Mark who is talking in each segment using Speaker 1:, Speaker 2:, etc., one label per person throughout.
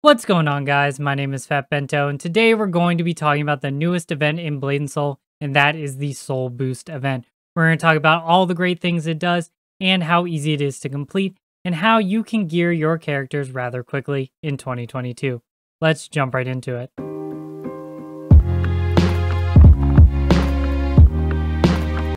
Speaker 1: What's going on, guys? My name is Fat Bento, and today we're going to be talking about the newest event in Blade & Soul, and that is the Soul Boost event. We're going to talk about all the great things it does, and how easy it is to complete, and how you can gear your characters rather quickly in 2022. Let's jump right into it.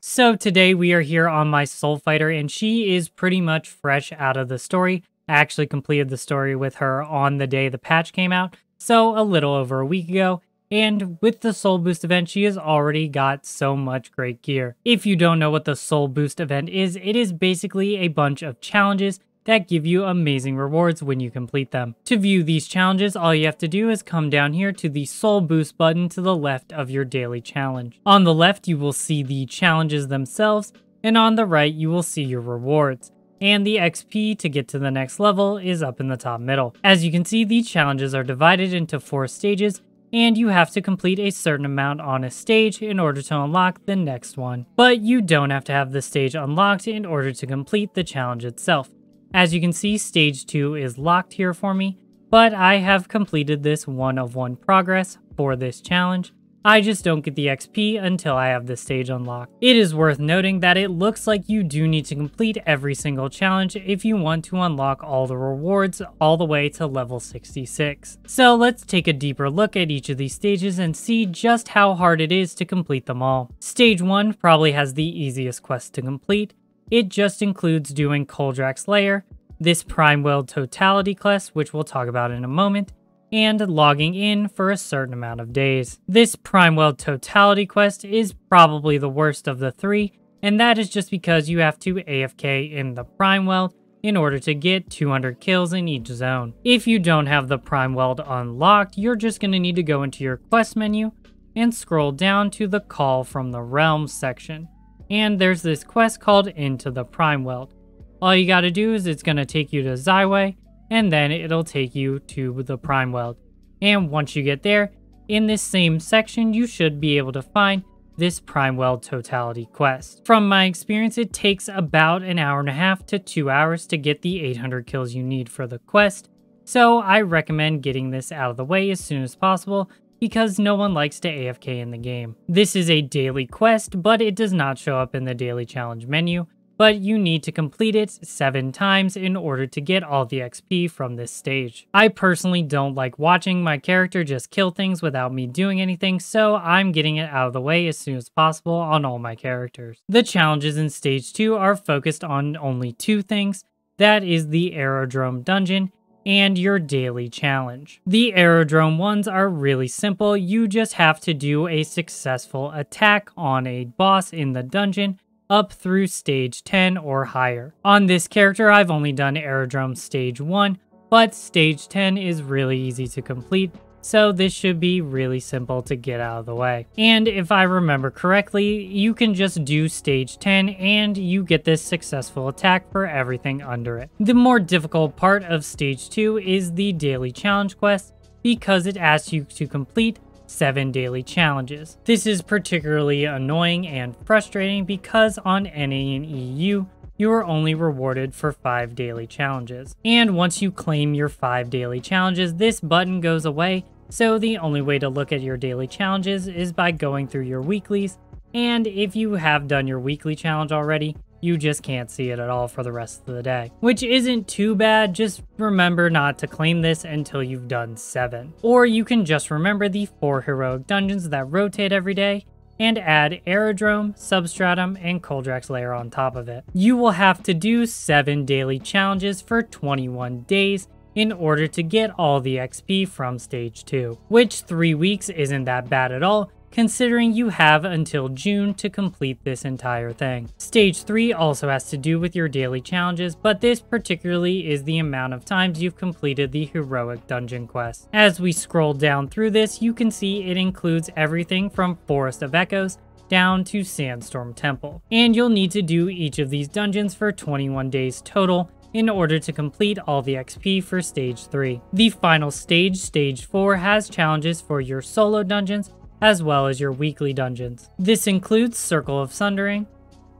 Speaker 1: So today we are here on my Soul Fighter, and she is pretty much fresh out of the story. I actually completed the story with her on the day the patch came out, so a little over a week ago. And with the Soul Boost event, she has already got so much great gear. If you don't know what the Soul Boost event is, it is basically a bunch of challenges that give you amazing rewards when you complete them. To view these challenges, all you have to do is come down here to the Soul Boost button to the left of your daily challenge. On the left, you will see the challenges themselves, and on the right, you will see your rewards. And the XP to get to the next level is up in the top middle. As you can see, the challenges are divided into 4 stages, and you have to complete a certain amount on a stage in order to unlock the next one. But you don't have to have the stage unlocked in order to complete the challenge itself. As you can see, stage 2 is locked here for me, but I have completed this 1 of 1 progress for this challenge. I just don't get the XP until I have this stage unlocked. It is worth noting that it looks like you do need to complete every single challenge if you want to unlock all the rewards all the way to level 66. So let's take a deeper look at each of these stages and see just how hard it is to complete them all. Stage 1 probably has the easiest quest to complete. It just includes doing Koldrak's Lair, this Prime Weld Totality quest, which we'll talk about in a moment, and logging in for a certain amount of days. This Prime Weld Totality quest is probably the worst of the 3, and that is just because you have to AFK in the Prime Weld in order to get 200 kills in each zone. If you don't have the Prime Weld unlocked, you're just going to need to go into your quest menu and scroll down to the Call from the Realms section. And there's this quest called Into the Prime Weld. All you gotta do is it's gonna take you to Zyway, and then it'll take you to the Prime Weld. And once you get there, in this same section, you should be able to find this Prime Weld Totality quest. From my experience, it takes about an hour and a half to 2 hours to get the 800 kills you need for the quest, so I recommend getting this out of the way as soon as possible, because no one likes to AFK in the game. This is a daily quest, but it does not show up in the daily challenge menu, but you need to complete it 7 times in order to get all the XP from this stage. I personally don't like watching my character just kill things without me doing anything, so I'm getting it out of the way as soon as possible on all my characters. The challenges in stage 2 are focused on only 2 things. That is the Aerodrome Dungeon and your daily challenge. The Aerodrome ones are really simple. You just have to do a successful attack on a boss in the dungeon up through stage 10 or higher. On this character, I've only done Aerodrome stage 1, but stage 10 is really easy to complete, so this should be really simple to get out of the way. And if I remember correctly, you can just do stage 10 and you get this successful attack for everything under it. The more difficult part of stage 2 is the daily challenge quest, because it asks you to complete 7 daily challenges. This is particularly annoying and frustrating because on NA and EU, you are only rewarded for 5 daily challenges. And once you claim your 5 daily challenges, this button goes away, so the only way to look at your daily challenges is by going through your weeklies, and if you have done your weekly challenge already, you just can't see it at all for the rest of the day. Which isn't too bad, just remember not to claim this until you've done 7. Or you can just remember the 4 heroic dungeons that rotate every day, and add Aerodrome, Substratum, and Koldrak's Lair on top of it. You will have to do 7 daily challenges for 21 days in order to get all the XP from stage 2, which 3 weeks isn't that bad at all, considering you have until June to complete this entire thing. Stage 3 also has to do with your daily challenges, but this particularly is the amount of times you've completed the heroic dungeon quest. As we scroll down through this, you can see it includes everything from Forest of Echoes down to Sandstorm Temple. And you'll need to do each of these dungeons for 21 days total in order to complete all the XP for stage 3. The final stage, stage 4, has challenges for your solo dungeons as well as your weekly dungeons. This includes Circle of Sundering,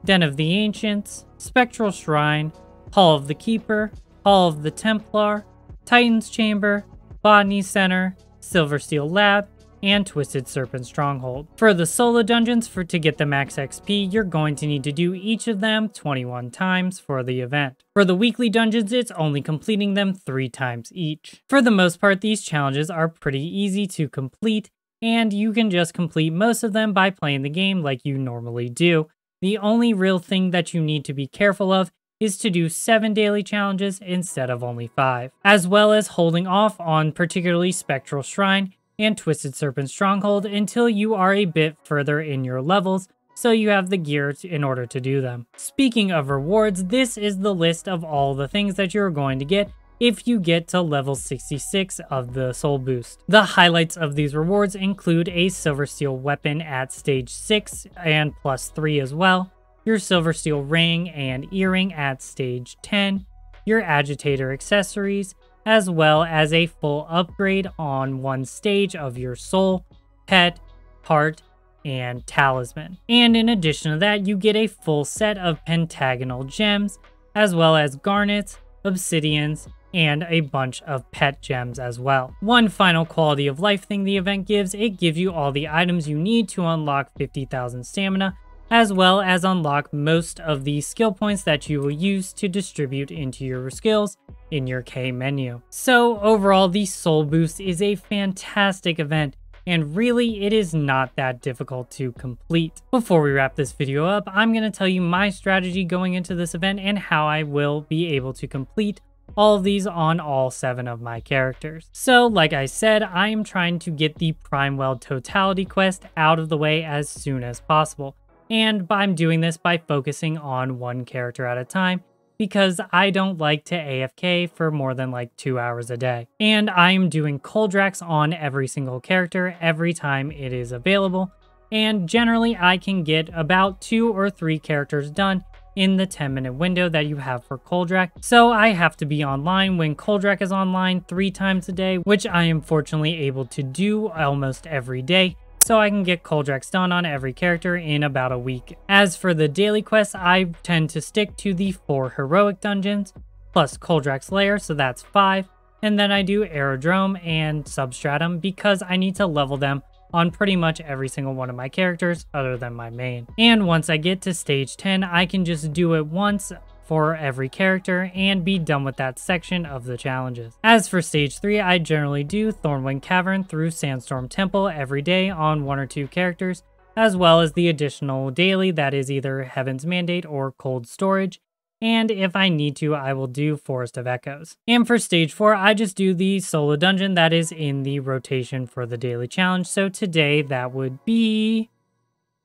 Speaker 1: Den of the Ancients, Spectral Shrine, Hall of the Keeper, Hall of the Templar, Titan's Chamber, Botany Center, Silver Steel Lab, and Twisted Serpent Stronghold. For the solo dungeons, to get the max XP, you're going to need to do each of them 21 times for the event. For the weekly dungeons, it's only completing them 3 times each. For the most part, these challenges are pretty easy to complete, and you can just complete most of them by playing the game like you normally do. The only real thing that you need to be careful of is to do 7 daily challenges instead of only 5, as well as holding off on particularly Spectral Shrine and Twisted Serpent Stronghold until you are a bit further in your levels, so you have the gear in order to do them. Speaking of rewards, this is the list of all the things that you're going to get if you get to level 66 of the Soul Boost. The highlights of these rewards include a Silver Steel weapon at stage 6 and +3 as well, your Silver Steel ring and earring at stage 10, your agitator accessories, as well as a full upgrade on one stage of your soul, pet, heart, and talisman. And in addition to that, you get a full set of pentagonal gems, as well as garnets, obsidians, and a bunch of pet gems as well. One final quality of life thing the event gives, it gives you all the items you need to unlock 50,000 stamina, as well as unlock most of the skill points that you will use to distribute into your skills in your K menu. So overall, the Soul Boost is a fantastic event, and really it is not that difficult to complete. Before we wrap this video up, I'm going to tell you my strategy going into this event and how I will be able to complete all of these on all 7 of my characters. So like I said, I am trying to get the Primeweld Totality quest out of the way as soon as possible. And I'm doing this by focusing on one character at a time because I don't like to AFK for more than like 2 hours a day. And I'm doing Coldrax on every single character every time it is available. And generally I can get about 2 or 3 characters done in the 10-minute window that you have for Coldrax. So I have to be online when Coldrax is online 3 times a day, which I am fortunately able to do almost every day, so I can get Coldrax done on every character in about a week. As for the daily quests, I tend to stick to the 4 heroic dungeons, plus Coldrax Lair, so that's 5, and then I do Aerodrome and Substratum because I need to level them on pretty much every single one of my characters other than my main. And once I get to stage 10, I can just do it once for every character and be done with that section of the challenges. As for stage 3, I generally do Thornwind Cavern through Sandstorm Temple every day on 1 or 2 characters, as well as the additional daily that is either Heaven's Mandate or Cold Storage. And if I need to, I will do Forest of Echoes. And for stage 4, I just do the solo dungeon that is in the rotation for the daily challenge. So today that would be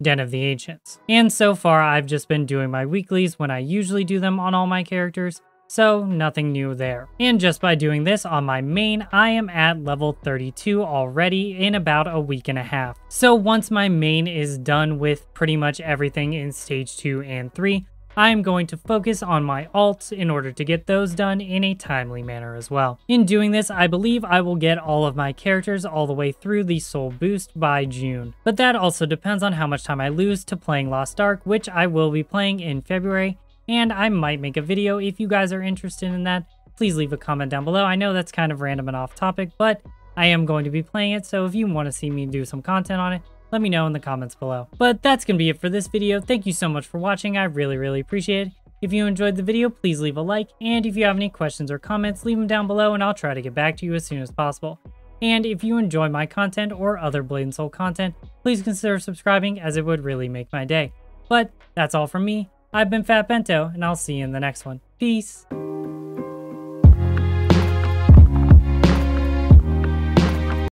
Speaker 1: Den of the Ancients. And so far, I've just been doing my weeklies when I usually do them on all my characters, so nothing new there. And just by doing this on my main, I am at level 32 already in about a week and a half. So once my main is done with pretty much everything in stage 2 and 3, I am going to focus on my alts in order to get those done in a timely manner as well. In doing this, I believe I will get all of my characters all the way through the Soul Boost by June. But that also depends on how much time I lose to playing Lost Ark, which I will be playing in February, and I might make a video if you guys are interested in that. Please leave a comment down below. I know that's kind of random and off topic, but I am going to be playing it, so if you want to see me do some content on it, let me know in the comments below. But that's going to be it for this video. Thank you so much for watching. I really appreciate it. If you enjoyed the video, please leave a like. And if you have any questions or comments, leave them down below and I'll try to get back to you as soon as possible. And if you enjoy my content or other Blade and Soul content, please consider subscribing as it would really make my day. But that's all from me. I've been Fat Bento and I'll see you in the next one. Peace.